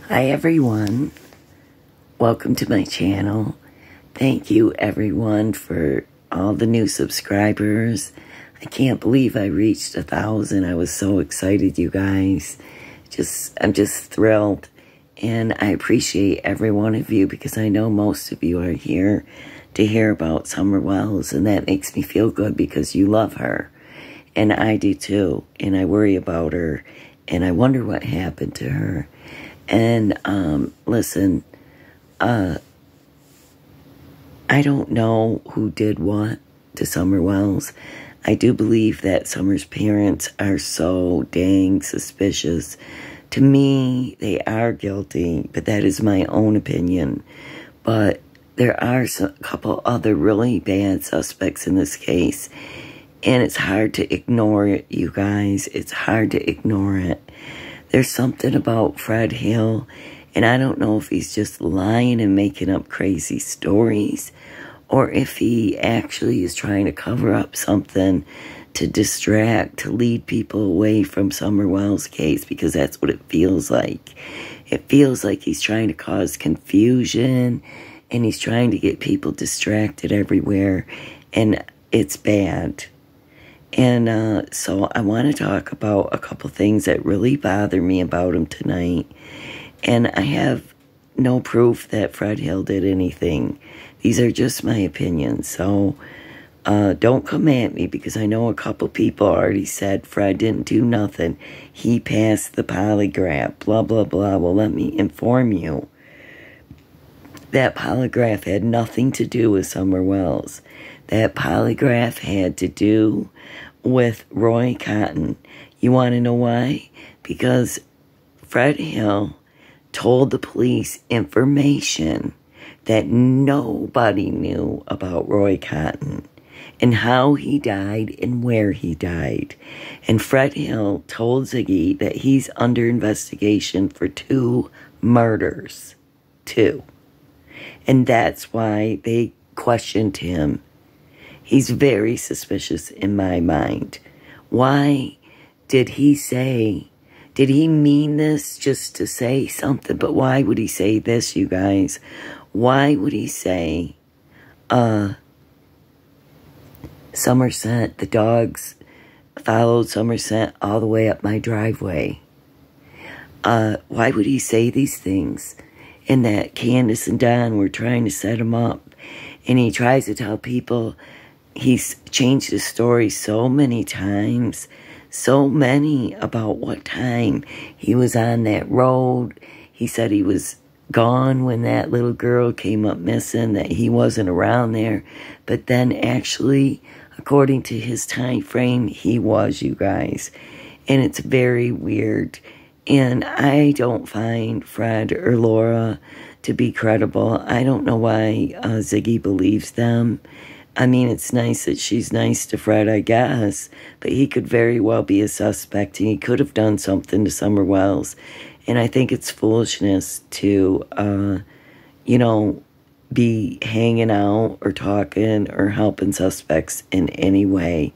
Hi everyone, welcome to my channel. Thank you everyone for all the new subscribers. I can't believe I reached 1,000. I was so excited, you guys. I'm just thrilled, and I appreciate every one of you because I know most of you are here to hear about Summer Wells, and that makes me feel good because you love her, and I do too, and I worry about her, and I wonder what happened to her. And, listen, I don't know who did what to Summer Wells. I do believe that Summer's parents are so dang suspicious. To me, they are guilty, but that is my own opinion. But there are a couple other really bad suspects in this case, and it's hard to ignore it, you guys. It's hard to ignore it. There's something about Fred Hill, and I don't know if he's just lying and making up crazy stories, or if he actually is trying to cover up something to distract, to lead people away from Summer Wells' case, because that's what it feels like. It feels like he's trying to cause confusion, and he's trying to get people distracted everywhere, and it's bad. And so I want to talk about a couple things that really bother me about him tonight. And I have no proof that Fred Hill did anything. These are just my opinions. So don't come at me, because I know a couple people already said Fred didn't do nothing. He passed the polygraph, blah, blah, blah. Well, let me inform you. That polygraph had nothing to do with Summer Wells. That polygraph had to do with Roy Cotton. You want to know why? Because Fred Hill told the police information that nobody knew about Roy Cotton, and how he died and where he died. And Fred Hill told Ziggy that he's under investigation for 2 murders. 2. And that's why they questioned him. He's very suspicious in my mind. Why did he say, did he mean this just to say something? But why would he say this, you guys? Why would he say, Somerset, the dogs followed Somerset all the way up my driveway? Why would he say these things? And that Candace and Don were trying to set him up. And he tries to tell people, he's changed his story so many times. So many about what time he was on that road. He said he was gone when that little girl came up missing, that he wasn't around there. But then actually, according to his time frame, he was, you guys. And it's very weird. And I don't find Fred or Laura to be credible. I don't know why Ziggy believes them. I mean, it's nice that she's nice to Fred, I guess, but he could very well be a suspect, and he could have done something to Summer Wells. And I think it's foolishness to, be hanging out or talking or helping suspects in any way.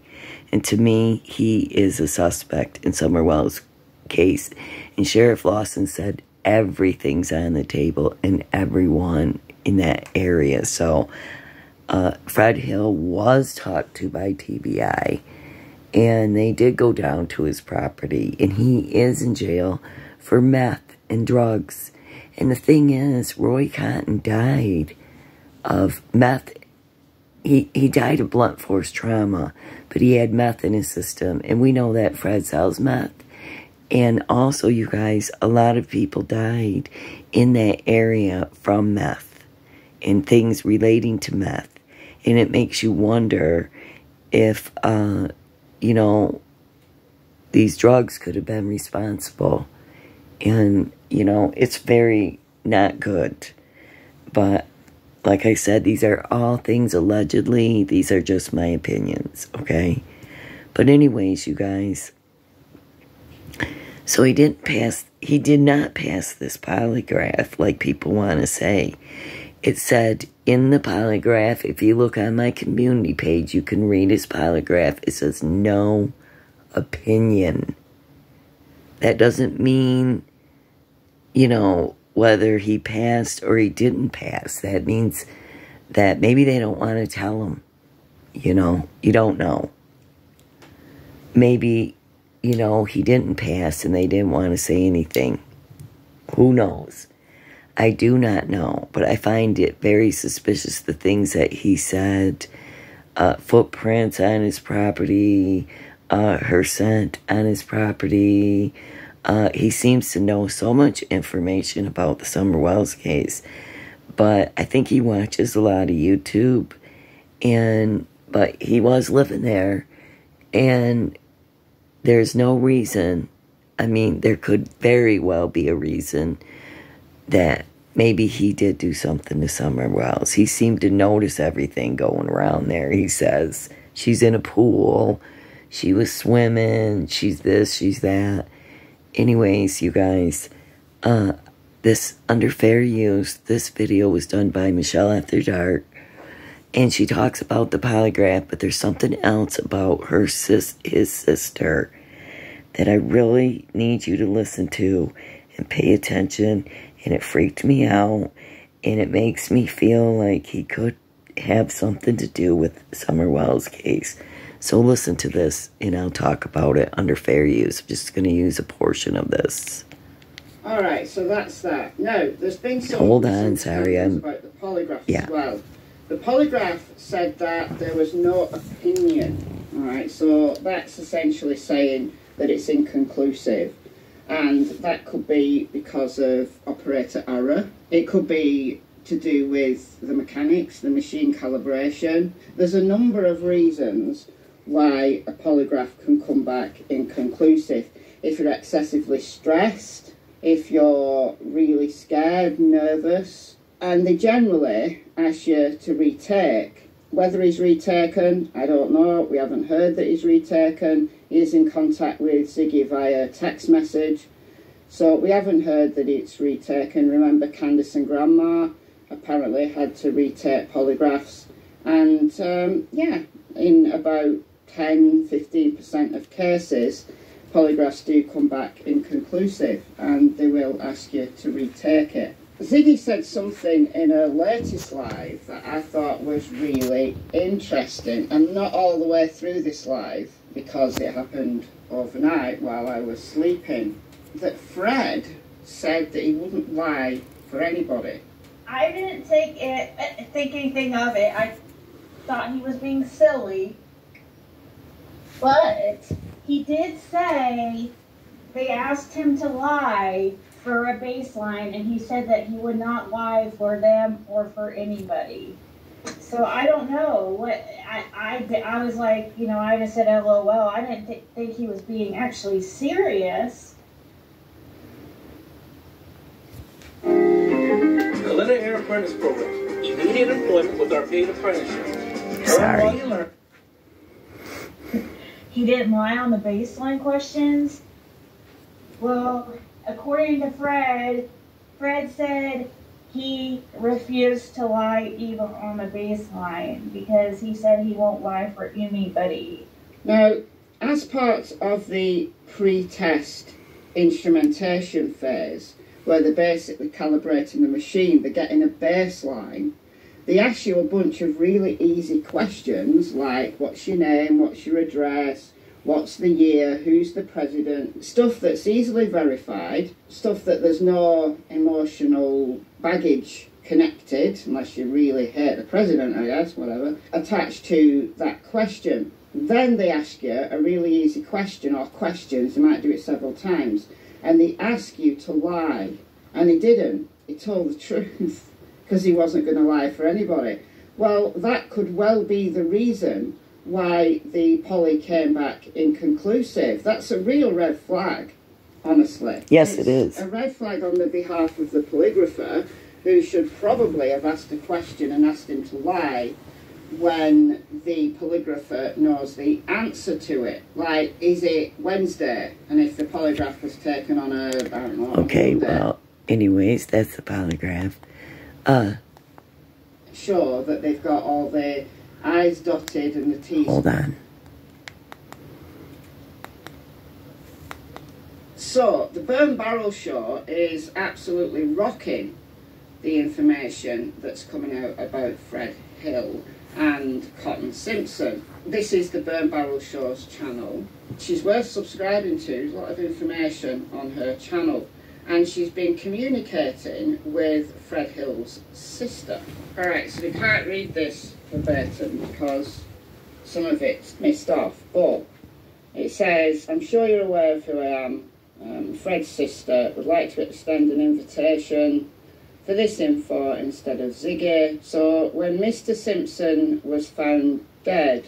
And to me, he is a suspect in Summer Wells' case. And Sheriff Lawson said everything's on the table and everyone in that area. So Fred Hill was talked to by TBI, and they did go down to his property, and he is in jail for meth and drugs. And the thing is, Roy Cotton died of meth. He died of blunt force trauma, but he had meth in his system, and we know that Fred sells meth. And also, you guys, a lot of people died in that area from meth and things relating to meth. And it makes you wonder if, these drugs could have been responsible. And, it's very not good. But, like I said, these are all things allegedly. These are just my opinions, okay? But anyways, you guys, so he did not pass this polygraph like people want to say. It said in the polygraph, if you look on my community page, you can read his polygraph. It says no opinion. That doesn't mean, whether he passed or he didn't pass. That means that maybe they don't want to tell him. You know, you don't know. Maybe, you know, he didn't pass and they didn't want to say anything. Who knows? I do not know, but I find it very suspicious, the things that he said. Footprints on his property, her scent on his property. He seems to know so much information about the Summer Wells case, but I think he watches a lot of YouTube, but he was living there, and there's no reason. I mean, there could very well be a reason that maybe he did do something to Summer Wells. He seemed to notice everything going around there. He says she's in a pool, she was swimming, she's this, she's that. Anyways, you guys, this under fair use, this video was done by Michelle After Dark, and she talks about the polygraph, but there's something else about his sister that I really need you to listen to and pay attention, and it freaked me out, and it makes me feel like he could have something to do with Summer Wells' case. So listen to this, and I'll talk about it under fair use. I'm just going to use a portion of this. All right, so that's that. Now, there's been some... Hold on, sorry. About the polygraph as well. The polygraph said that there was no opinion. All right, so that's essentially saying that it's inconclusive. And that could be because of operator error. It could be to do with the mechanics, the machine calibration. There's a number of reasons why a polygraph can come back inconclusive. If you're excessively stressed, if you're really scared, nervous, and they generally ask you to retake. Whether he's retaken, I don't know. We haven't heard that he's retaken. He is in contact with Ziggy via text message. So we haven't heard that it's retaken. Remember, Candice and Grandma apparently had to retake polygraphs. And yeah, in about 10-15% of cases, polygraphs do come back inconclusive and they will ask you to retake it. Ziggy said something in her latest live that I thought was really interesting. I'm not all the way through this live because it happened overnight while I was sleeping. That Fred said that he wouldn't lie for anybody. I didn't think anything of it. I thought he was being silly. But he did say they asked him to lie for a baseline, and he said that he would not lie for them or for anybody. So I don't know what I was like. You know, I just said LOL. I didn't think he was being actually serious. The Letter Air Apprentice Program. Immediate employment with our paid apprenticeship. Sorry. He didn't lie on the baseline questions. Well, according to Fred said he refused to lie even on the baseline because he said he won't lie for anybody. Now, as part of the pre-test instrumentation phase, where they're basically calibrating the machine, they're getting a baseline, they ask you a bunch of really easy questions like, what's your name, what's your address, what's the year, who's the president, stuff that's easily verified, stuff that there's no emotional baggage connected, unless you really hate the president, I guess, whatever, attached to that question. Then they ask you a really easy question, or questions, they might do it several times, and they ask you to lie. And he didn't. He told the truth, because he wasn't going to lie for anybody. Well, that could well be the reason why the poly came back inconclusive. That's a real red flag, honestly. Yes, it is. A red flag on the behalf of the polygrapher, who should probably have asked a question and asked him to lie when the polygrapher knows the answer to it. Like, is it Wednesday? And if the polygraph was taken on a, I don't know. Okay, well, anyways, that's the polygraph. Sure that they've got all the I's dotted and the T's. Hold on. So, the Burn Barrel Show is absolutely rocking the information that's coming out about Fred Hill and Cotton Simpson. This is the Burn Barrel Show's channel. She's worth subscribing to. There's a lot of information on her channel. And she's been communicating with Fred Hill's sister. Alright, so we can't read this verbatim because some of it's missed off. But it says, I'm sure you're aware of who I am. Fred's sister would like to extend an invitation for this info instead of Ziggy. So when Mr. Simpson was found dead,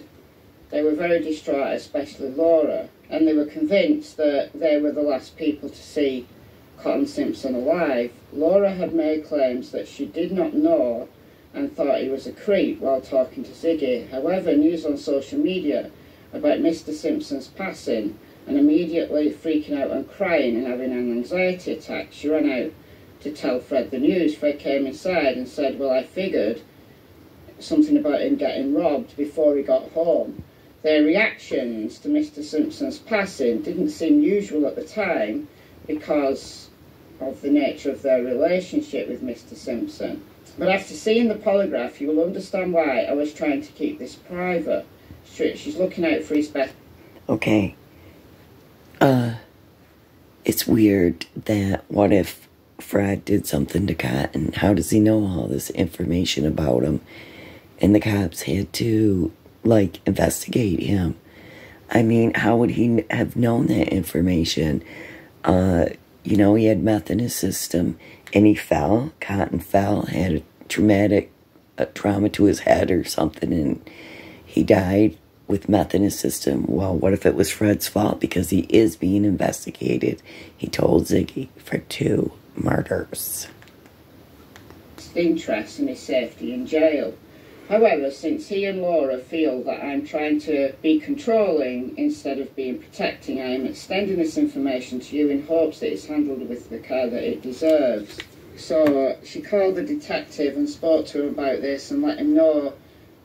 they were very distraught, especially Laura, and they were convinced that they were the last people to see Cotton Simpson alive. Laura had made claims that she did not know and thought he was a creep while talking to Ziggy. However, news on social media about Mr. Simpson's passing, and immediately freaking out and crying and having an anxiety attack, she ran out to tell Fred the news. Fred came inside and said, well, I figured something about him getting robbed before he got home. Their reactions to Mr. Simpson's passing didn't seem usual at the time because of the nature of their relationship with Mr. Simpson. But after seeing the polygraph, you will understand why I was trying to keep this private. She's looking out for his best. Okay. It's weird that what if Fred did something to Cotton? How does he know all this information about him? And the cops had to, like, investigate him. I mean, how would he have known that information? You know, he had meth in his system, and he fell. Cotton fell, had a traumatic trauma to his head or something, and he died with meth in his system. Well, what if it was Fred's fault? Because he is being investigated. He told Ziggy for 2 murders. Interest in his safety in jail. However, since he and Laura feel that I'm trying to be controlling instead of being protecting, I am extending this information to you in hopes that it's handled with the care that it deserves. So she called the detective and spoke to him about this and let him know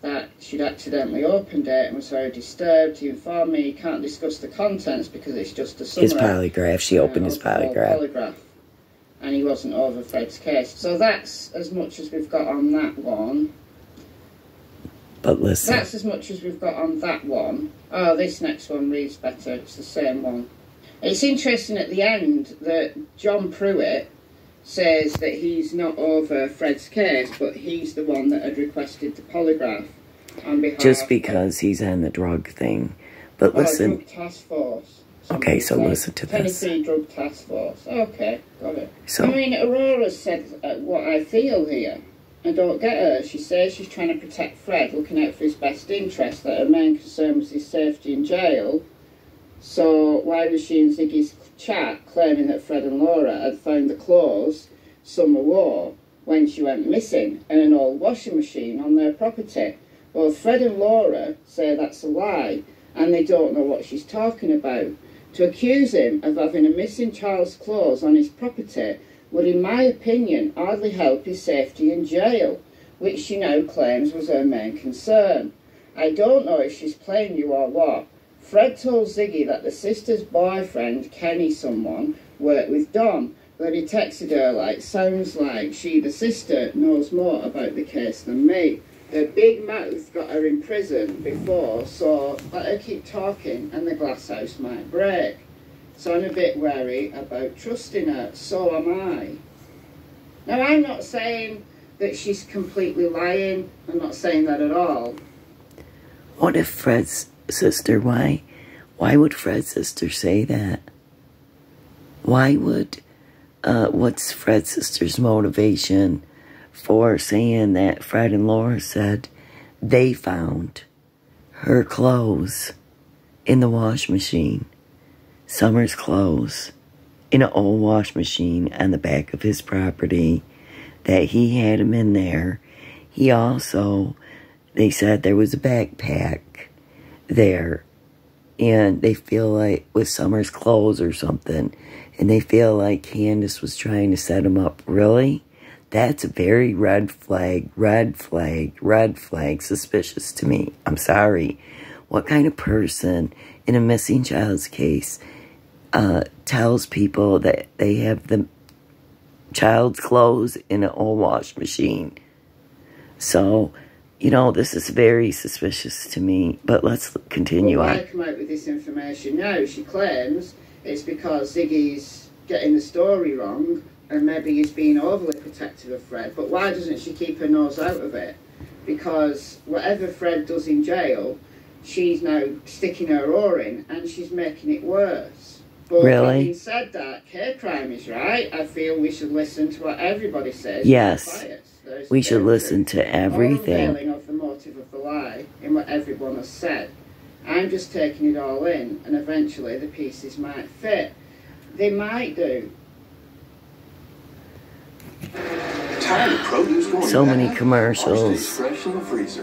that she'd accidentally opened it and was very disturbed. He informed me he can't discuss the contents because it's just a summary. His polygraph. She opened his polygraph. And he wasn't over Fred's case. So that's as much as we've got on that one. But listen. That's as much as we've got on that one. Oh, this next one reads better. It's the same one. It's interesting at the end that John Pruitt says that he's not over Fred's case, but he's the one that had requested the polygraph on behalf just because he's on the drug thing. But listen. Drug Task Force. Okay, so listen to this. Tennessee Drug Task Force. Okay, got it. So, I mean, Aurora said what I feel here. I don't get her. She says she's trying to protect Fred, looking out for his best interest, that her main concern was his safety in jail. So why was she in Ziggy's chat claiming that Fred and Laura had found the clothes Summer wore when she went missing and an old washing machine on their property? Well, Fred and Laura say that's a lie and they don't know what she's talking about. To accuse him of having a missing child's clothes on his property would, in my opinion, hardly help his safety in jail, which she now claims was her main concern. I don't know if she's playing you or what. Fred told Ziggy that the sister's boyfriend, Kenny someone, worked with Dom, but he texted her like, sounds like she, the sister, knows more about the case than me. Her big mouth got her in prison before, so let her keep talking and the glass house might break. So I'm a bit wary about trusting her. So am I. Now, I'm not saying that she's completely lying. I'm not saying that at all. What if Fred's sister, why would Fred's sister say that? Why would, what's Fred's sister's motivation for saying that Fred and Laura said they found her clothes in the wash machine? Summer's clothes in an old wash machine on the back of his property, that he had him in there. He also, they said there was a backpack there, and they feel like with Summer's clothes or something, and they feel like Candace was trying to set him up. Really? That's a very red flag, suspicious to me. I'm sorry. What kind of person in a missing child's case tells people that they have the child's clothes in an old wash machine. So, you know, this is very suspicious to me, but let's continue on. Why come out with this information now? She claims it's because Ziggy's getting the story wrong and maybe he's being overly protective of Fred. But why doesn't she keep her nose out of it? Because whatever Fred does in jail, she's now sticking her oar in and she's making it worse. But really? Having said that, care crime is right. I feel we should listen to what everybody says. Yes. We should listen to everything. Unveiling of the motive of the lie in what everyone has said. I'm just taking it all in, and eventually the pieces might fit. They might do. So many commercials.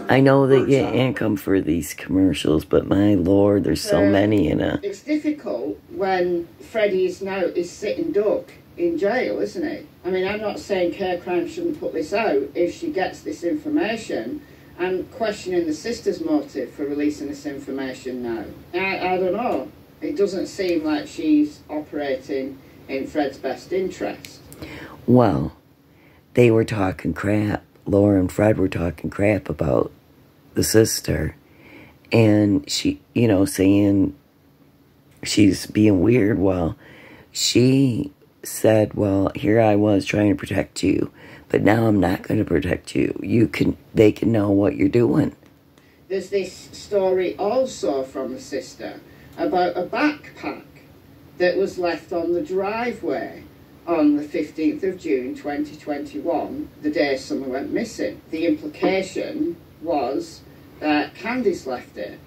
I know they get income for these commercials, but my lord, there's so many in it. It's difficult when Freddie is sitting duck in jail, isn't it? I mean, I'm not saying care crime shouldn't put this out if she gets this information. I'm questioning the sister's motive for releasing this information now. I don't know. It doesn't seem like she's operating in Fred's best interest. Well, they were talking crap. Laura and Fred were talking crap about the sister. And she, you know, saying she's being weird. Well, she said, well, here I was trying to protect you, but now I'm not going to protect you. They can know what you're doing. There's this story also from the sister about a backpack that was left on the driveway on the 15th of June 2021, the day Summer went missing. The implication was that Candice left it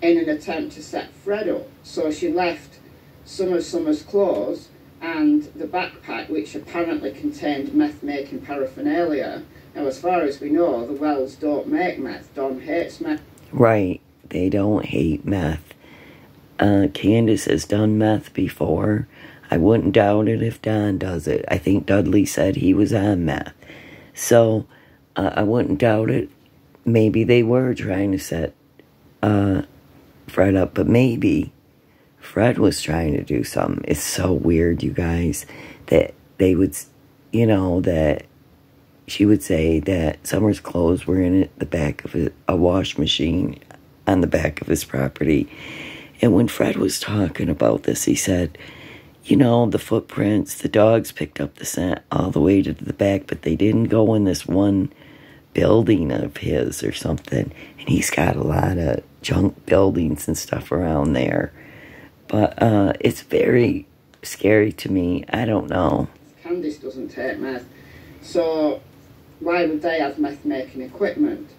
in an attempt to set Fred up. So she left Summer's clothes and the backpack, which apparently contained meth-making paraphernalia. Now, as far as we know, the Wells don't make meth. Don hates meth. Right. They don't hate meth. Candace has done meth before. I wouldn't doubt it if Don does it. I think Dudley said he was on meth. So, I wouldn't doubt it. Maybe they were trying to set Fred up, but maybe Fred was trying to do something. It's so weird, you guys, that they would, you know, that she would say that Summer's clothes were in the back of a wash machine on the back of his property. And when Fred was talking about this, he said, you know, the footprints, the dogs picked up the scent all the way to the back, but they didn't go in this one building of his or something. And he's got a lot of junk buildings and stuff around there. But it's very scary to me. I don't know. Candice doesn't take meth. So why would they have meth-making equipment?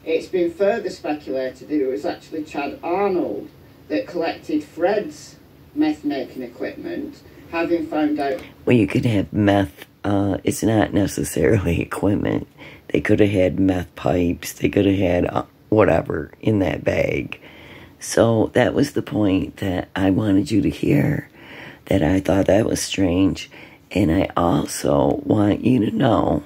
It's been further speculated that it was actually Chad Arnold that collected Fred's meth-making equipment, having found out... Well, you could have meth. It's not necessarily equipment. They could have had meth pipes. They could have had whatever in that bag. So that was the point that I wanted you to hear, that I thought that was strange. And I also want you to know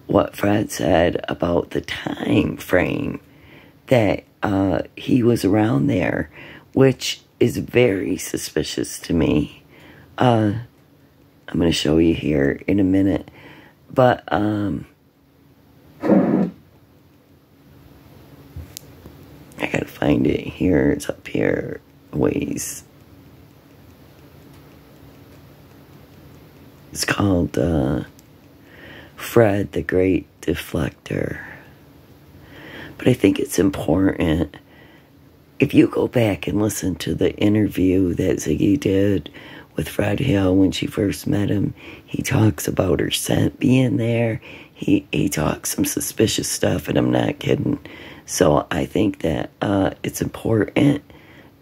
what Fred said about the time frame that he was around there, which is very suspicious to me. I'm going to show you here in a minute. But I gotta find it here. It's up here a ways. It's called Fred the Great Deflector. But I think it's important, if you go back and listen to the interview that Ziggy did with Fred Hill when she first met him, he talks about her scent being there. He talks some suspicious stuff, and I'm not kidding. So I think that it's important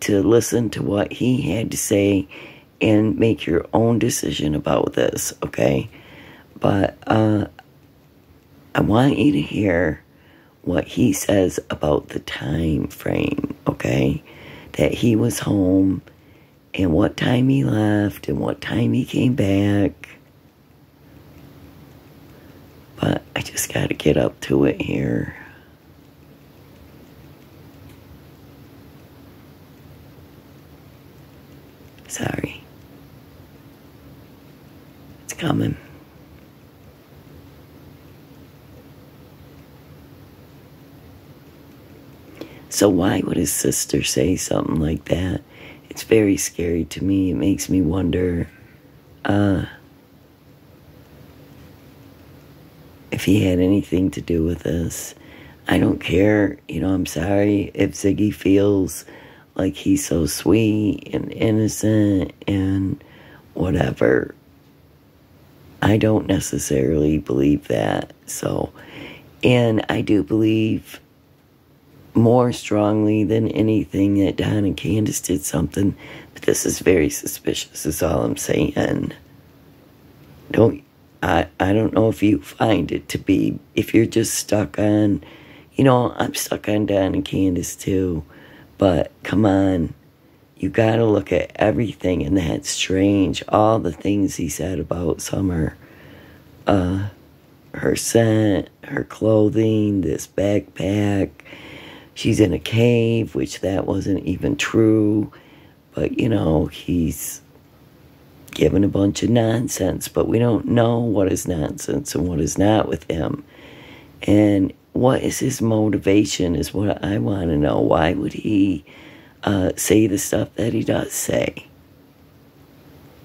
to listen to what he had to say and make your own decision about this, okay? But I want you to hear what he says about the time frame, okay? That he was home and what time he left and what time he came back. But I just got to get up to it here. Sorry. It's coming. So why would his sister say something like that? It's very scary to me. It makes me wonder if he had anything to do with this. I don't care. You know, I'm sorry if Ziggy feels like he's so sweet and innocent and whatever. I don't necessarily believe that. So, and I do believe more strongly than anything that Don and Candace did something, but this is very suspicious is all I'm saying. I don't know if you find it to be, if you're just stuck on, you know, I'm stuck on Don and Candace too, but come on, you gotta look at everything, and that's strange. All the things he said about Summer, her scent, her clothing, this backpack. She's in a cave, which that wasn't even true. But, you know, he's given a bunch of nonsense. But we don't know what is nonsense and what is not with him. And what is his motivation is what I want to know. Why would he say the stuff that he does say?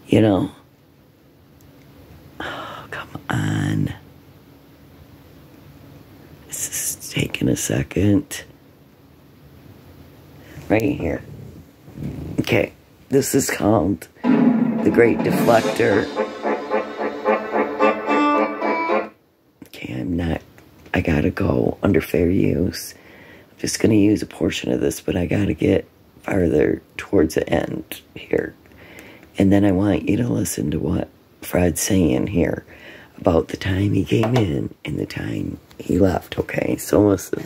You know? Oh, come on. This is taking a second. Right here. Okay, this is called The Great Deflector. Okay, I gotta go under fair use. I'm just gonna use a portion of this, but I gotta get farther towards the end here. And then I want you to listen to what Fred's saying here about the time he came in and the time he left, okay? So listen.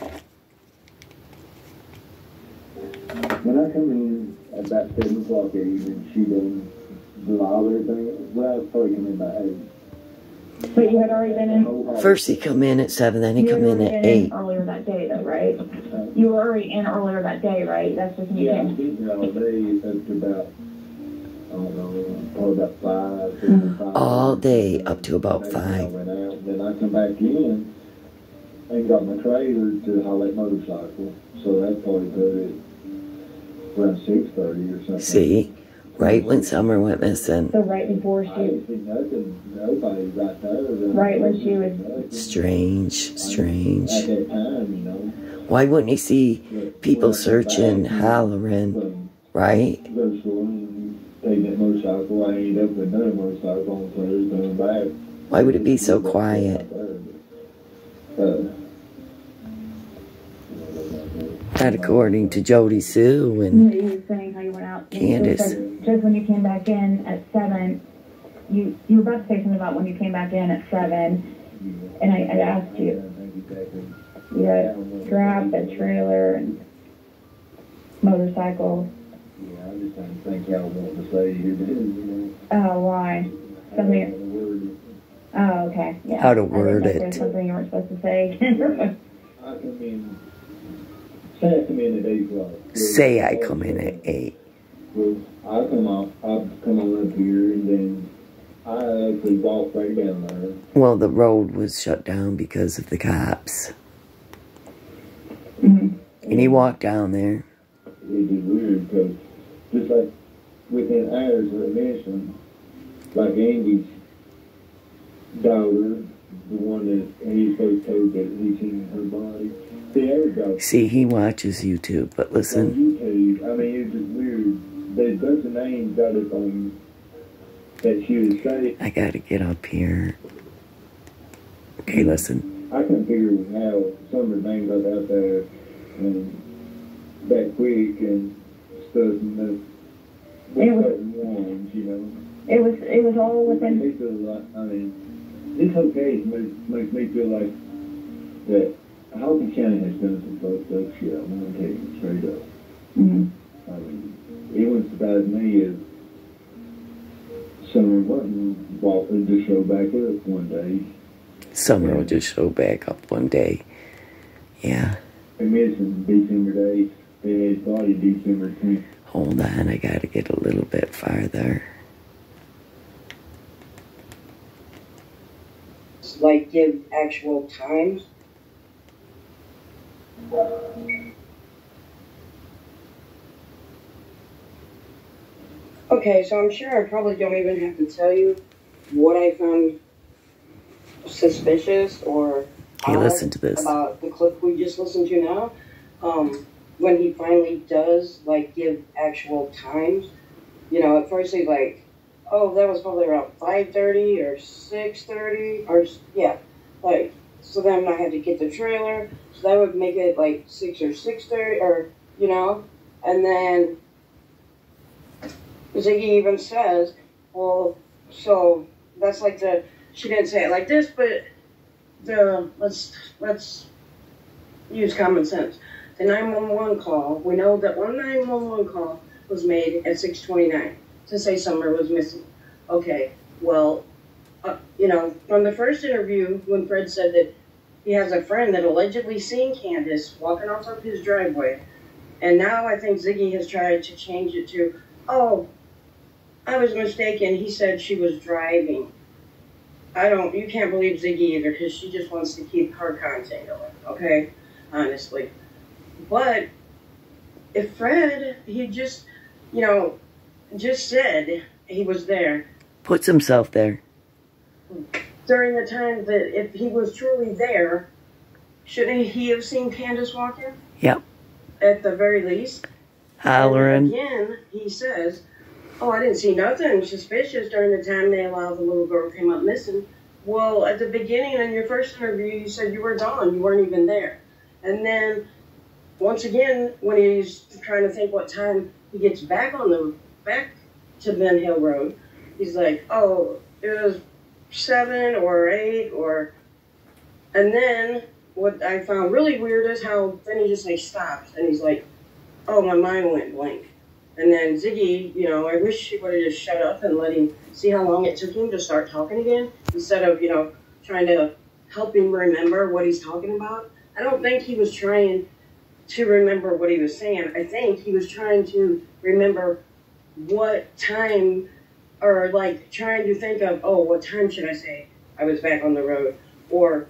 When I come in at about 7 o'clock evening, she done log everything. Well, I was probably coming by 8. But you had already been in? First he come in at 7, then he come in at 8. Earlier that day, though, right? You were already in earlier that day, right? That's just when you Yeah, came. I've been here all day up to about, I don't know, probably about 5. All day up to about 5. I went out, then I come back in and got my trailer to haul that motorcycle. So that probably put it around 6:30 or something. See? Right when Summer went missing. So right before I didn't see nobody right there. Right when she was... Strange. At that time, you know. Why wouldn't he see people searching, hollering, right? Go swimming, take that motorcycle. I ended up with another motorcycle on Thursday coming back. Why would it be so quiet? Not according to Jody Sue and You were saying how you went out. Candace. Just when you came back in at 7, you were about to say something about when you came back in at 7, and I asked you. You had grabbed the trailer and motorcycle. Yeah, I just didn't think y'all wanted to say you did, you know. Oh, why? Something. Oh, okay. Yeah. How to word I think it. something you weren't supposed to say. I come in. Say I come in at 8 o'clock. say I come in at 8. Well, I come on up here, and then I actually walk right down there. Well, the road was shut down because of the cops. Mm-hmm. And he walked down there. It is weird, because just like within hours of the mission, like Andy's daughter, the one that he's supposed to told that he's seen her body. See, he watches YouTube, but listen. On YouTube, I mean, it's just weird. There's a name got it on that she was saying. I gotta get up here. Okay, listen. I can figure how some of the names got out there and that quick and stuff and certain ones, you know. It was all within. Makes me feel like, I mean, this whole case makes me feel like that Houghton County has done some fucked up shit. I'm gonna tell you straight up. Mm-hmm. I mean, it wouldn't surprise me if Summer Martin would just show back up one day. Summer will just show back up one day. Yeah. They missing December days. They had body December 20th. Hold on, I gotta get a little bit farther. Like, give actual times. Okay, so I'm sure I probably don't even have to tell you what I found suspicious or Hey, listen to this. About the clip we just listened to now. When he finally does, like, give actual times. You know, at first he's like, oh, that was probably around 5:30 or 6:30, or, yeah, like, so then I had to get the trailer, so that would make it, like, 6 or 6:30, or, you know, and then Ziggy even says, well, so that's like she didn't say it like this, but let's use common sense. The 911 call, we know that one 911 call was made at 6:29 to say Summer was missing. Okay, well, you know, from the first interview when Fred said that he has a friend that allegedly seen Candace walking off of his driveway, and now I think Ziggy has tried to change it to, oh, I was mistaken, he said she was driving. You can't believe Ziggy either, because she just wants to keep her content going, okay? Honestly. But if Fred, he just, you know, just said he was there. Puts himself there. During the time that if he was truly there, shouldn't he have seen Candace walking? Yep. At the very least. Hollering. And again, he says, oh, I didn't see nothing suspicious during the time they allowed the little girl came up missing. Well, at the beginning in your first interview, you said you were gone. You weren't even there. And then, once again, when he's trying to think what time he gets back to Ben Hill Road, he's like, oh, it was 7 or 8 or... And then, what I found really weird is how then he just like stops and he's like, oh, my mind went blank. And then Ziggy, you know, I wish he would have just shut up and let him see how long it took him to start talking again, instead of, you know, trying to help him remember what he's talking about. I don't think he was trying to remember what he was saying. I think he was trying to remember what time, or like trying to think of, oh, what time should I say I was back on the road? Or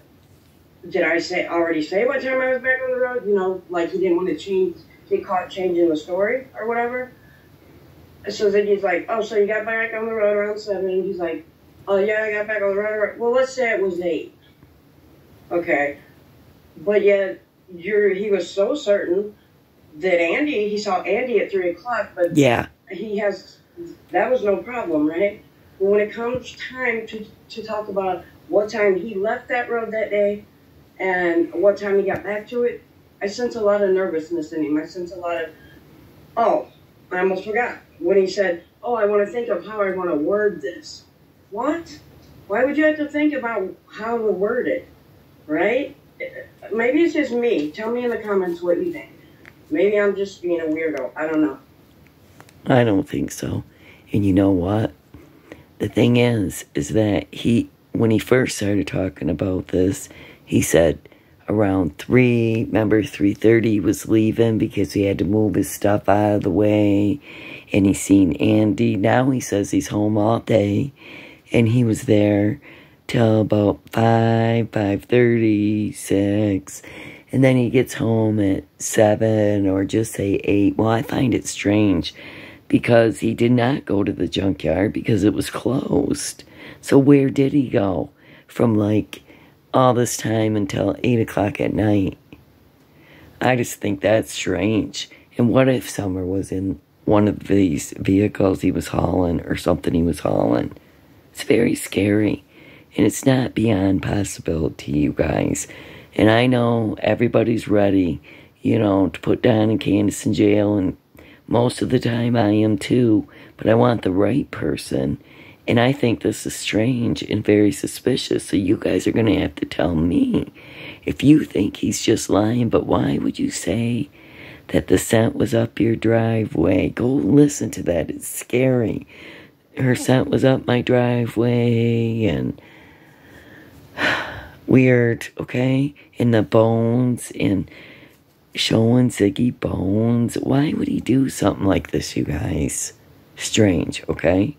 did I already say what time I was back on the road? You know, like he didn't want to get caught changing the story or whatever. So then he's like, oh, so you got back on the road around 7. And he's like, oh, yeah, I got back on the road. Well, let's say it was 8. Okay. But yet, he was so certain that he saw Andy at 3 o'clock, but yeah, that was no problem, right? But when it comes time to talk about what time he left that road that day and what time he got back to it, I sense a lot of nervousness in him. I sense a lot of, oh, I almost forgot. When he said, oh, I want to think of how I want to word this. What? Why would you have to think about how to word it, right? Maybe it's just me. Tell me in the comments what you think. Maybe I'm just being a weirdo. I don't know. I don't think so. And you know what? The thing is that when he first started talking about this, he said around 3:30 he was leaving because he had to move his stuff out of the way, and he seen Andy. Now he says he's home all day, and he was there till about 5:30, 6, and then he gets home at 7 or just say 8. Well, I find it strange because he did not go to the junkyard because it was closed. So where did he go from like all this time until 8 o'clock at night? I just think that's strange. And what if Summer was in one of these vehicles he was hauling or something he was hauling? It's very scary. And it's not beyond possibility, you guys. And I know everybody's ready, you know, to put Don and Candace in jail. And most of the time I am too. But I want the right person. And I think this is strange and very suspicious. So you guys are going to have to tell me if you think he's just lying. But why would you say that the scent was up your driveway? Go listen to that. It's scary. Her scent was up my driveway and weird, okay? And the bones and showing Ziggy bones. Why would he do something like this, you guys? Strange, okay?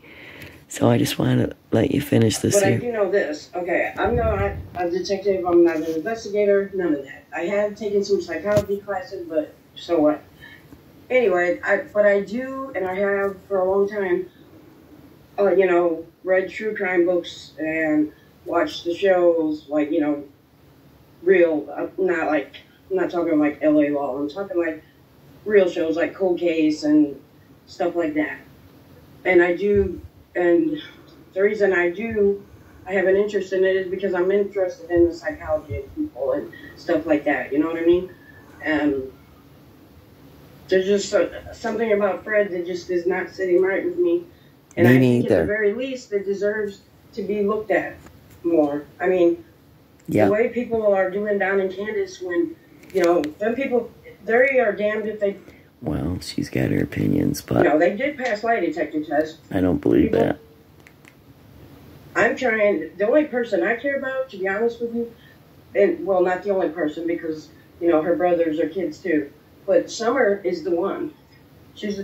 So I just want to let you finish this But here. I do know this. Okay, I'm not a detective. I'm not an investigator. None of that. I have taken some psychology classes, but so what? Anyway, but I do, and I have for a long time, you know, read true crime books and watched the shows, like, you know, real, I'm not talking like LA Law. I'm talking like real shows like Cold Case and stuff like that. And I do, and the reason I have an interest in it is because I'm interested in the psychology of people and stuff like that. You know what I mean? And there's just something about Fred that just is not sitting right with me. And I think at the very least it deserves to be looked at more. I mean, the way people are doing down in Candace when, you know, them people, they are damned if they... Well, she's got her opinions, but... No, they did pass lie detector tests. I don't believe that. I'm trying... The only person I care about, to be honest with you, and, well, not the only person, because, you know, her brothers are kids too, but Summer is the one. She's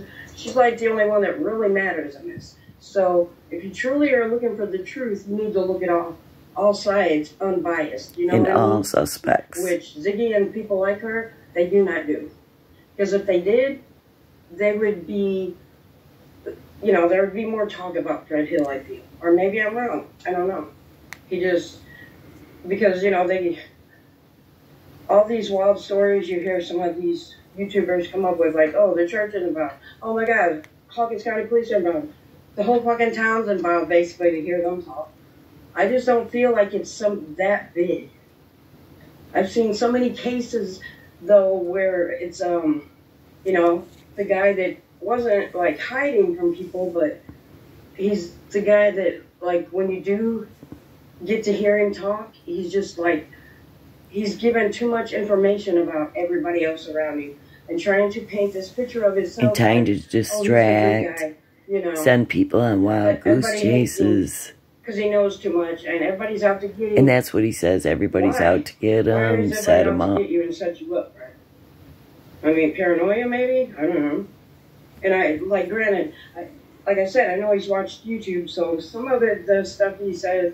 like the only one that really matters in this. So, if you truly are looking for the truth, you need to look at all sides, unbiased. You know what I mean? all suspects. Which Ziggy and people like her, they do not do. Because if they did, they would be, you know, there would be more talk about Fred Hill, I feel. Or maybe I'm wrong. I don't know. He just, because, you know, all these wild stories you hear some of these YouTubers come up with, like, oh, the church is involved. Oh my God, Hawkins County Police are involved. The whole fucking town's involved, basically, to hear them talk. I just don't feel like it's that big. I've seen so many cases, though, where it's, you know, the guy that wasn't, like, hiding from people, but he's the guy that, like, when you do get to hear him talk, he's just, like, he's given too much information about everybody else around him and trying to paint this picture of himself. And trying to distract, you know, send people on wild goose chases. Because he knows too much, and everybody's out to get him. And that's what he says. Everybody's out to get him, set him up. Get you and set you up, right? I mean, paranoia, maybe? I don't know. And granted, like I said, I know he's watched YouTube, so some of the stuff he says,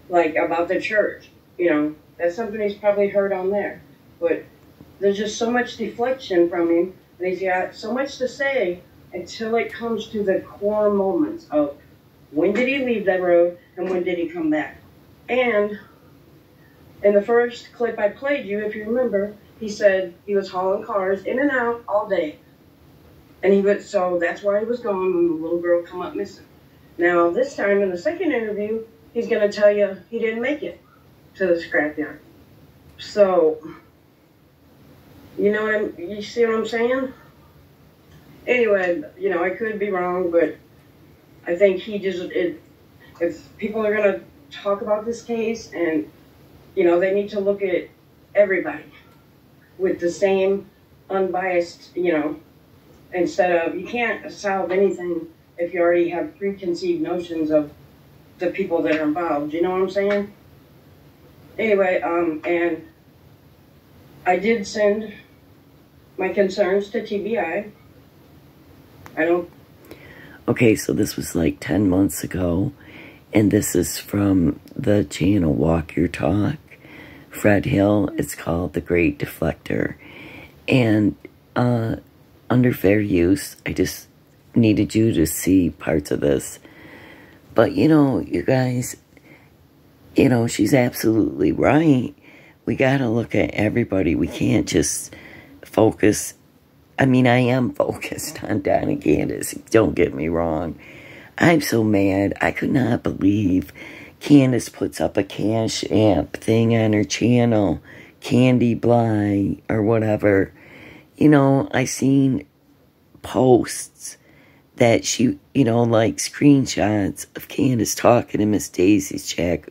like, about the church, you know, that's something he's probably heard on there. But there's just so much deflection from him, and he's got so much to say until it comes to the core moments of when did he leave that road and when did he come back. And in the first clip I played you, if you remember, he said he was hauling cars in and out all day. And so that's why he was gone when the little girl come up missing. Now, this time in the second interview, he's going to tell you he didn't make it to the scrapyard. So, you see what I'm saying? Anyway, you know, I could be wrong, but I think if people are going to talk about this case, and, you know, they need to look at everybody with the same unbiased, you know, instead of, you can't solve anything if you already have preconceived notions of the people that are involved. You know what I'm saying? Anyway, and I did send my concerns to TBI. Okay, so this was like 10 months ago, and this is from the channel Walk Your Talk, Fred Hill. It's called The Great Deflector. And under fair use, I just needed you to see parts of this. But, you know, you guys, you know, she's absolutely right. We got to look at everybody. We can't just focus. I mean, I am focused on Donna Candace. Don't get me wrong. I'm so mad. I could not believe Candace puts up a Cash App thing on her channel. Candy Bly or whatever. You know, I seen posts that she, you know, like screenshots of Candace talking to Miss Daisy's check.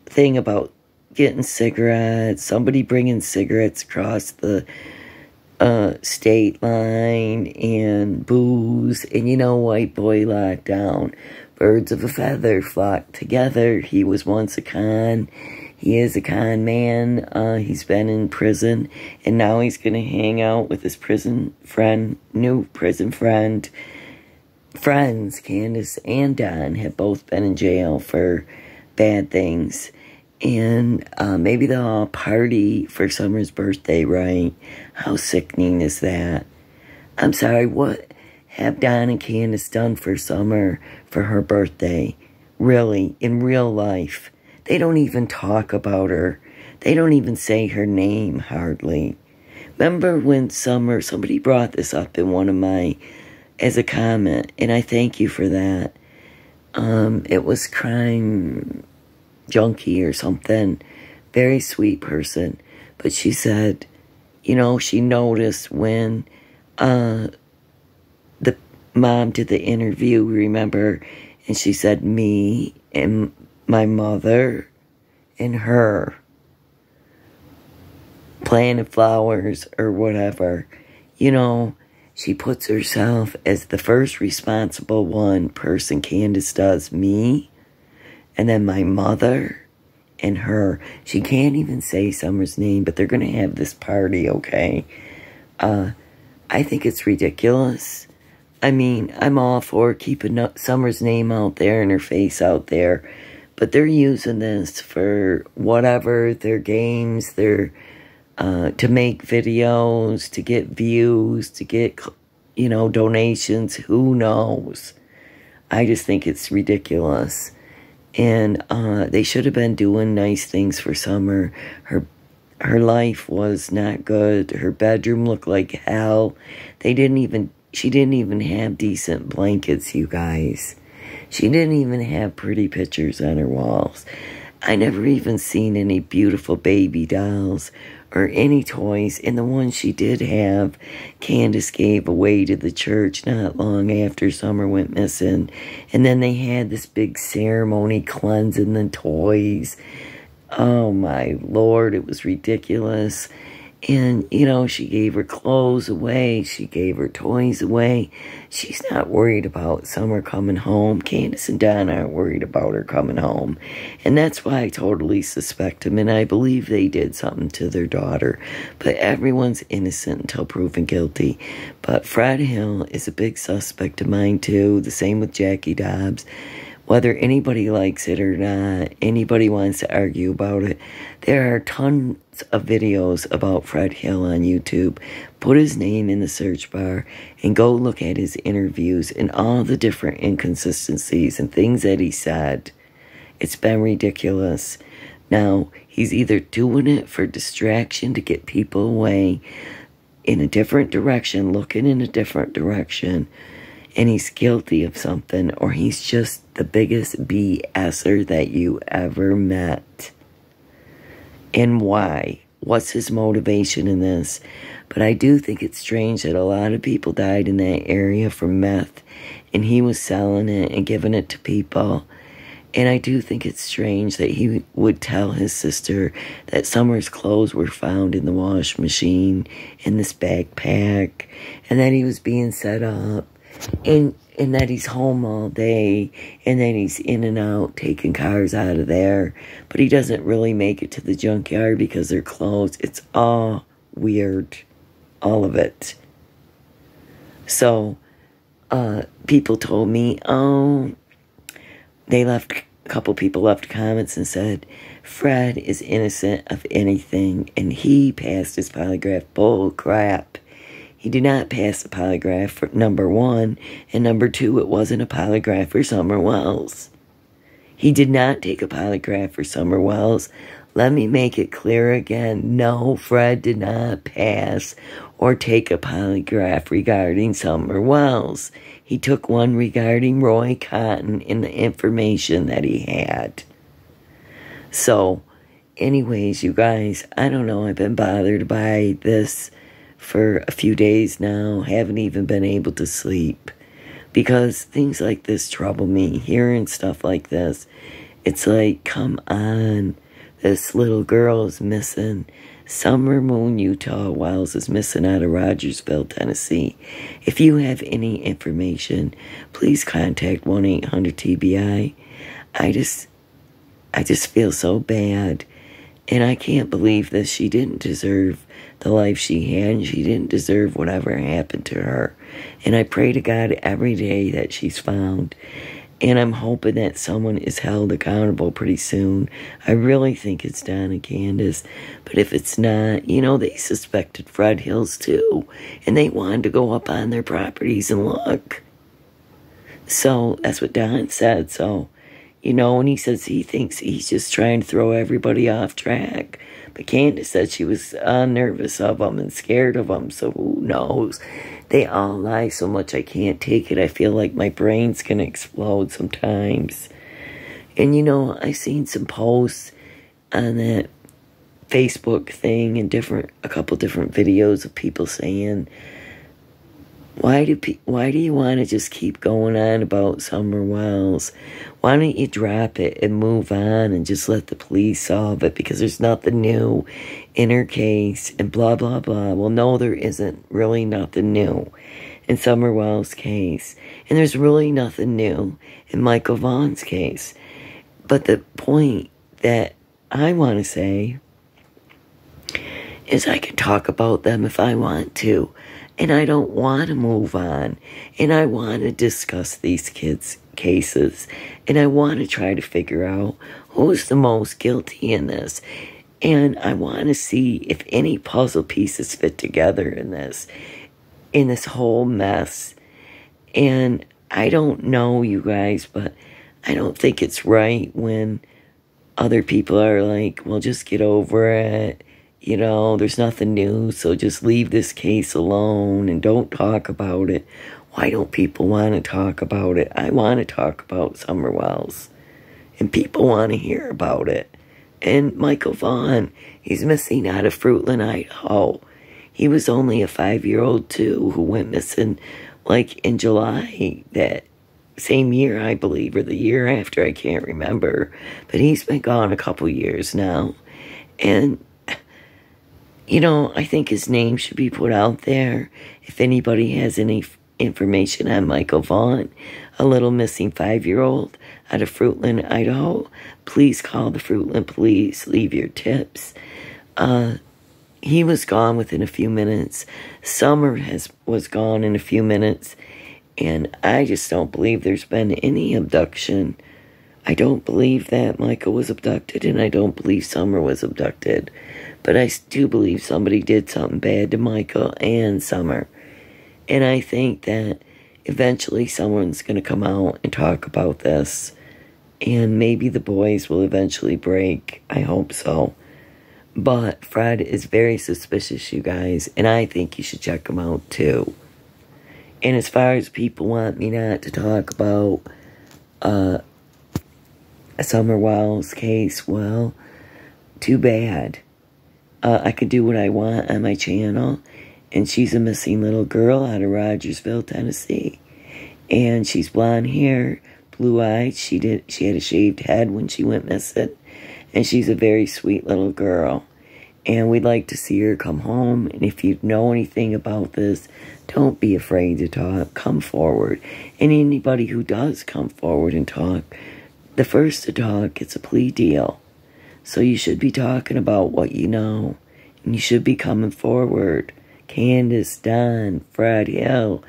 Thing about getting cigarettes, somebody bringing cigarettes across the state line, and booze, and, you know, white boy lockdown. Birds of a feather flock together. He was once a con. He is a con man. He's been in prison, and now he's going to hang out with his new prison friend. Friends, Candace and Don, have both been in jail for bad things. And maybe they'll all party for Summer's birthday, right? How sickening is that? I'm sorry, what have Don and Candace done for Summer for her birthday? Really, in real life? They don't even talk about her. They don't even say her name, hardly. Remember when somebody brought this up in one of my, as a comment, and I thank you for that. It was Crime Junkie or something. Very sweet person. But she said, you know, she noticed when the mom did the interview, remember? And she said, me and my mother and her planting flowers or whatever. You know, she puts herself as the first responsible person. Candace does, me, and then my mother and her. She can't even say Summer's name, but they're going to have this party, okay? I think it's ridiculous. I mean, I'm all for keeping Summer's name out there and her face out there, but they're using this for whatever, their games, their to make videos, to get views, to get, you know, donations, who knows. I just think it's ridiculous. And they should have been doing nice things for Summer. Her life was not good. Her bedroom looked like hell. She didn't even have decent blankets, you guys. She didn't even have pretty pictures on her walls. I never even seen any beautiful baby dolls or any toys. And the ones she did have, Candace gave away to the church not long after Summer went missing. And then they had this big ceremony cleansing the toys. Oh my Lord, it was ridiculous. And, you know, she gave her clothes away. She gave her toys away. She's not worried about Summer coming home. Candace and Don aren't worried about her coming home. And that's why I totally suspect them. And I believe they did something to their daughter. But everyone's innocent until proven guilty. But Fred Hill is a big suspect of mine, too. The same with Jackie Dobbs. Whether anybody likes it or not, anybody wants to argue about it, there are tons of videos about Fred Hill on YouTube. Put his name in the search bar and go look at his interviews and all the different inconsistencies and things that he said. It's been ridiculous. Now, he's either doing it for distraction to get people away in a different direction, looking in a different direction, and he's guilty of something, or he's just the biggest BSer that you ever met. And why? What's his motivation in this? But I do think it's strange that a lot of people died in that area from meth, and he was selling it and giving it to people. And I do think it's strange that he would tell his sister that Summer's clothes were found in the wash machine in this backpack, and that he was being set up. And that he's home all day, and that he's in and out taking cars out of there. But he doesn't really make it to the junkyard because they're closed. It's all weird. All of it. So, people told me, a couple people left comments and said, Fred is innocent of anything, and he passed his polygraph. Bull crap. He did not pass the polygraph for number one, and number two, it wasn't a polygraph for Summer Wells. He did not take a polygraph for Summer Wells. Let me make it clear again. No, Fred did not pass or take a polygraph regarding Summer Wells. He took one regarding Roy Cotton and the information that he had. So, anyways, you guys, I don't know. I've been bothered by this for a few days now. Haven't even been able to sleep because things like this trouble me. Hearing stuff like this, it's like, come on, this little girl is missing. Summer Moon Utah Wells is missing out of Rodgersville, Tennessee. If you have any information, please contact 1-800-TBI. I just feel so bad. And I can't believe that she didn't deserve the life she had, and she didn't deserve whatever happened to her. And I pray to God every day that she's found. And I'm hoping that someone is held accountable pretty soon. I really think it's Don and Candace. But if it's not, you know, they suspected Fred Hills too. And they wanted to go up on their properties and look. So that's what Don said. So, you know, when he says he thinks he's just trying to throw everybody off track. But Candace said she was nervous of them and scared of them. So who knows? They all lie so much I can't take it. I feel like my brain's going to explode sometimes. And, you know, I've seen some posts on that Facebook thing and a couple different videos of people saying, why do you want to just keep going on about Summer Wells? Why don't you drop it and move on and just let the police solve it? Because there's nothing new in her case and blah, blah, blah. Well, no, there isn't really nothing new in Summer Wells' case. And there's really nothing new in Michael Vaughn's case. But the point that I want to say is I can talk about them if I want to. And I don't want to move on. And I want to discuss these kids' cases. And I want to try to figure out who's the most guilty in this. And I want to see if any puzzle pieces fit together in this whole mess. And I don't know, you guys, but I don't think it's right when other people are like, well, just get over it. You know, there's nothing new, so just leave this case alone and don't talk about it. Why don't people want to talk about it? I want to talk about Summer Wells. And people want to hear about it. And Michael Vaughn, he's missing out of Fruitland, Idaho. He was only a 5-year-old, too, who went missing, like, in July that same year, I believe, or the year after, I can't remember. But he's been gone a couple years now. And you know, I think his name should be put out there. If anybody has any information on Michael Vaughn, a little missing 5-year-old out of Fruitland, Idaho, please call the Fruitland police. Leave your tips. He was gone within a few minutes. Summer was gone in a few minutes. And I just don't believe there's been any abduction. I don't believe that Michael was abducted, and I don't believe Summer was abducted. But I do believe somebody did something bad to Michael and Summer. And I think that eventually someone's going to come out and talk about this. And maybe the boys will eventually break. I hope so. But Fred is very suspicious, you guys. And I think you should check him out, too. And as far as people want me not to talk about Summer Wells' case, well, too bad. I could do what I want on my channel. And she's a missing little girl out of Rodgersville, Tennessee. And she's blonde hair, blue eyes. She had a shaved head when she went missing. And she's a very sweet little girl. And we'd like to see her come home. And if you know anything about this, don't be afraid to talk. Come forward. And anybody who does come forward and talk, the first to talk gets a plea deal. So you should be talking about what you know. And you should be coming forward. Candace, Don, Fred Hill,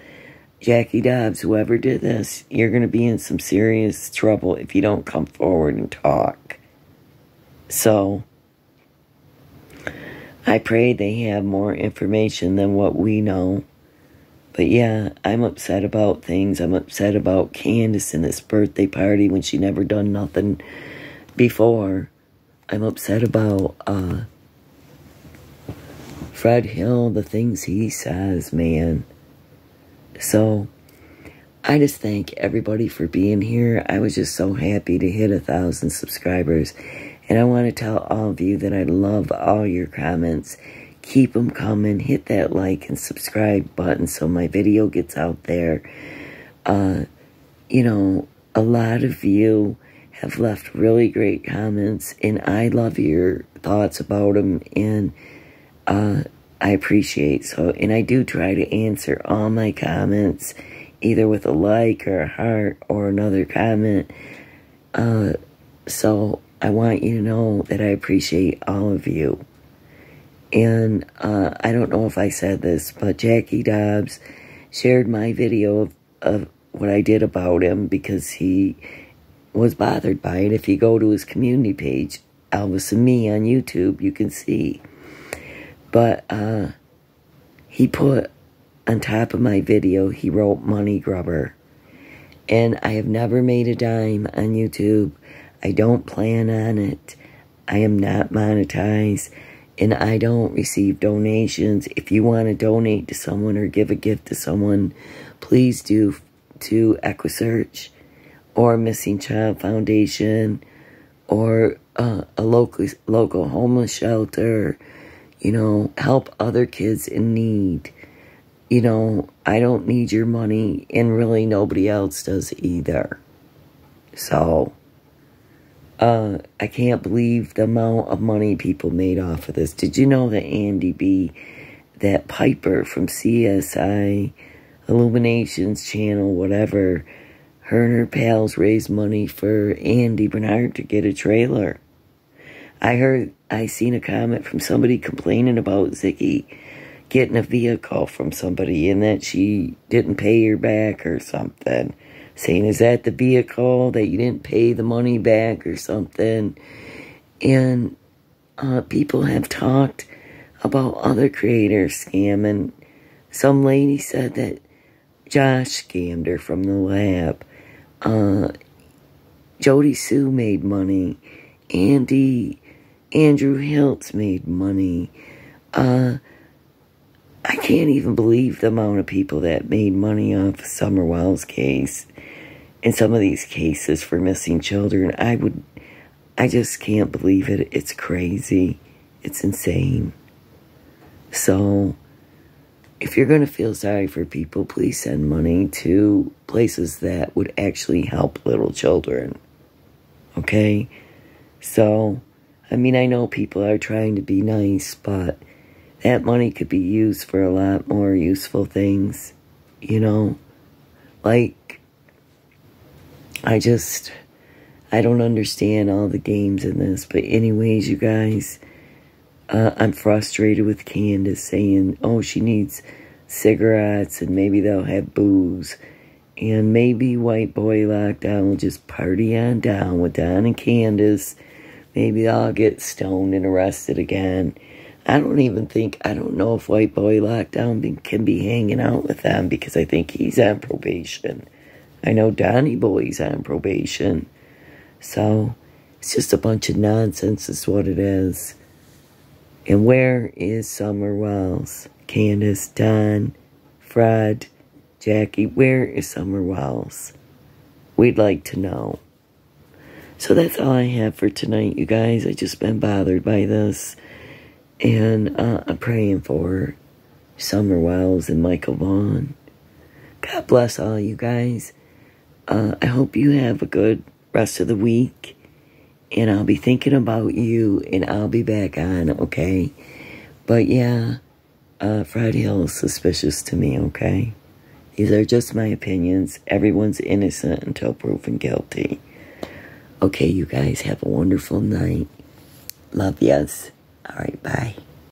Jackie Dobbs, whoever did this, you're going to be in some serious trouble if you don't come forward and talk. So I pray they have more information than what we know. But yeah, I'm upset about things. I'm upset about Candace and this birthday party when she never done nothing before. I'm upset about Fred Hill, the things he says, man. So I just thank everybody for being here. I was just so happy to hit 1,000 subscribers. And I want to tell all of you that I love all your comments. Keep them coming. Hit that like and subscribe button so my video gets out there. You know, a lot of you have left really great comments, and I love your thoughts about them, and I appreciate so. And I do try to answer all my comments, either with a like or a heart or another comment. So I want you to know that I appreciate all of you. And I don't know if I said this, but Jackie Dobbs shared my video of what I did about him because he was bothered by it. If you go to his community page, Elvis and Me on YouTube, you can see. But he put on top of my video, he wrote money grubber. And I have never made a dime on YouTube. I don't plan on it. I am not monetized. And I don't receive donations. If you want to donate to someone or give a gift to someone, please do to EquiSearch or Missing Child Foundation or a local homeless shelter. You know, help other kids in need. You know, I don't need your money, and really nobody else does either. So, I can't believe the amount of money people made off of this. Did you know that Andy B., that Piper from CSI, Illuminations channel, whatever, her and her pals raised money for Andy Bernard to get a trailer? I seen a comment from somebody complaining about Ziggy getting a vehicle from somebody and that she didn't pay her back or something. Saying, is that the vehicle that you didn't pay the money back or something? And people have talked about other creators scamming. Some lady said that Josh scammed her from the lab. Jody Sue made money. Andrew Hiltz made money. I can't even believe the amount of people that made money off Summer Wells' case. In some of these cases for missing children, I just can't believe it. It's crazy. It's insane. So, if you're going to feel sorry for people, please send money to places that would actually help little children. Okay? So, I mean, I know people are trying to be nice, but that money could be used for a lot more useful things. You know? Like, I don't understand all the games in this. But anyways, you guys, I'm frustrated with Candace saying, oh, she needs cigarettes and maybe they'll have booze. And maybe White Boy Lockdown will just party on down with Don and Candace. Maybe they'll get stoned and arrested again. I don't know if White Boy Lockdown can be hanging out with them because I think he's on probation. I know Donnie Boy's on probation. So, it's just a bunch of nonsense is what it is. And where is Summer Wells? Candace, Don, Fred, Jackie, where is Summer Wells? We'd like to know. So that's all I have for tonight, you guys. I just been bothered by this. And I'm praying for Summer Wells and Michael Vaughn. God bless all you guys. I hope you have a good rest of the week. And I'll be thinking about you. And I'll be back on, okay? But yeah, Fred Hill is suspicious to me, okay? These are just my opinions. Everyone's innocent until proven guilty. Okay, you guys have a wonderful night. Love yas. All right, bye.